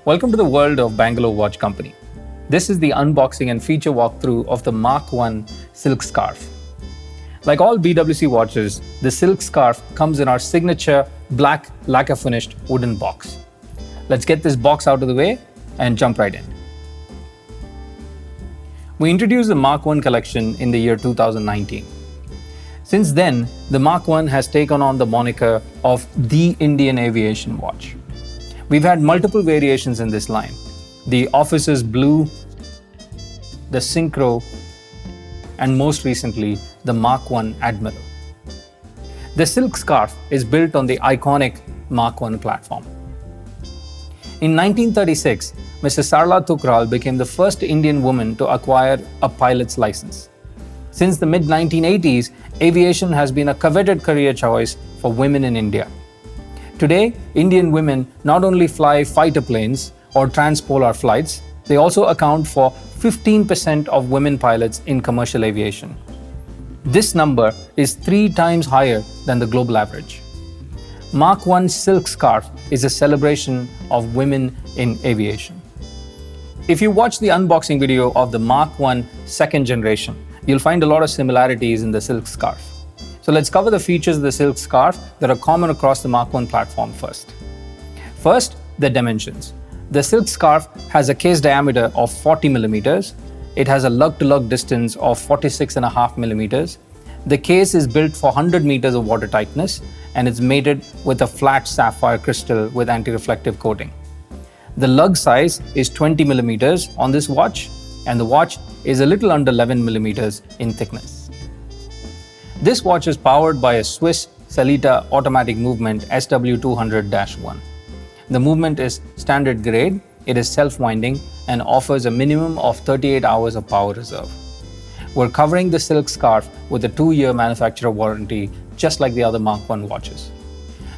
Welcome to the world of Bangalore Watch Company. This is the unboxing and feature walkthrough of the Mark 1 silk scarf. Like all BWC watches, the silk scarf comes in our signature black lacquer finished wooden box. Let's get this box out of the way and jump right in. We introduced the Mark 1 collection in the year 2019. Since then, the Mark 1 has taken on the moniker of the Indian Aviation watch. We've had multiple variations in this line: the Officer's Blue, the Synchro, and most recently, the Mark 1 Admiral. The silk scarf is built on the iconic Mark 1 platform. In 1936, Mrs. Sarla Thukral became the first Indian woman to acquire a pilot's license. Since the mid-1980s, aviation has been a coveted career choice for women in India. Today, Indian women not only fly fighter planes or transpolar flights, they also account for 15% of women pilots in commercial aviation. This number is 3 times higher than the global average. Mark 1 silk scarf is a celebration of women in aviation. If you watch the unboxing video of the Mark 1 second generation, you'll find a lot of similarities in the silk scarf. So let's cover the features of the silk scarf that are common across the Mark 1 platform first. First, the dimensions. The silk scarf has a case diameter of 40 millimeters. It has a lug-to-lug distance of 46.5 millimeters. The case is built for 100 meters of water tightness, and it's mated with a flat sapphire crystal with anti-reflective coating. The lug size is 20 millimeters on this watch, and the watch is a little under 11 millimeters in thickness. This watch is powered by a Swiss Sellita automatic movement SW200-1. The movement is standard grade, it is self-winding, and offers a minimum of 38 hours of power reserve. We're covering the silk scarf with a 2-year manufacturer warranty, just like the other Mark 1 watches.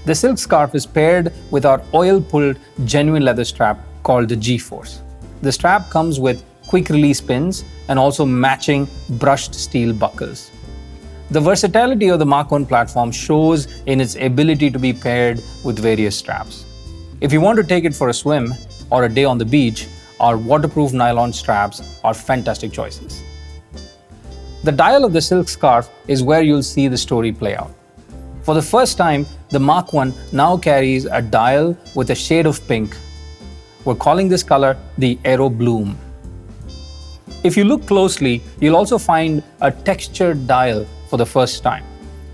The silk scarf is paired with our oil-pulled genuine leather strap called the G-Force. The strap comes with quick-release pins and also matching brushed steel buckles. The versatility of the Mark 1 platform shows in its ability to be paired with various straps. If you want to take it for a swim or a day on the beach, our waterproof nylon straps are fantastic choices. The dial of the silk scarf is where you'll see the story play out. For the first time, the Mark 1 now carries a dial with a shade of pink. We're calling this color the Aero Bloom. If you look closely, you'll also find a textured dial for the first time.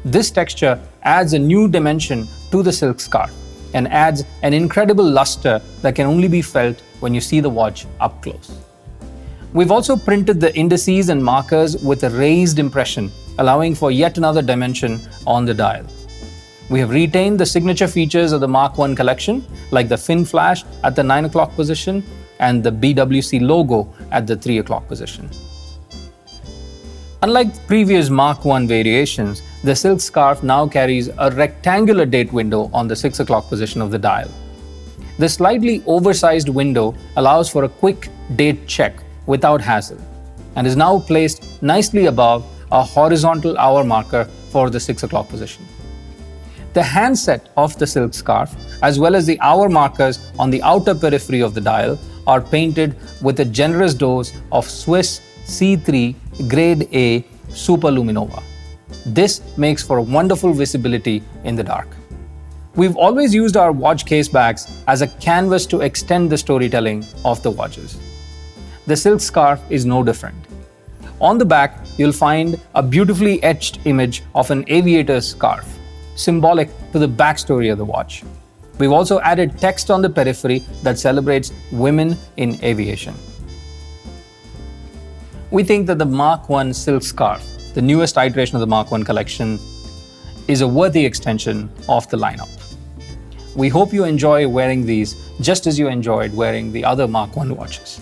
This texture adds a new dimension to the silk scarf and adds an incredible luster that can only be felt when you see the watch up close. We've also printed the indices and markers with a raised impression, allowing for yet another dimension on the dial. We have retained the signature features of the Mark 1 collection, like the fin flash at the 9 o'clock position and the BWC logo at the 3 o'clock position. Unlike previous Mark 1 variations, the silk scarf now carries a rectangular date window on the 6 o'clock position of the dial. The slightly oversized window allows for a quick date check without hassle and is now placed nicely above a horizontal hour marker for the 6 o'clock position. The handset of the silk scarf, as well as the hour markers on the outer periphery of the dial, are painted with a generous dose of Swiss C3 Grade A Superluminova. This makes for wonderful visibility in the dark. We've always used our watch case backs as a canvas to extend the storytelling of the watches. The silk scarf is no different. On the back, you'll find a beautifully etched image of an aviator's scarf, symbolic to the backstory of the watch. We've also added text on the periphery that celebrates women in aviation. We think that the Mark 1 silk scarf, the newest iteration of the Mark 1 collection, is a worthy extension of the lineup. We hope you enjoy wearing these just as you enjoyed wearing the other Mark 1 watches.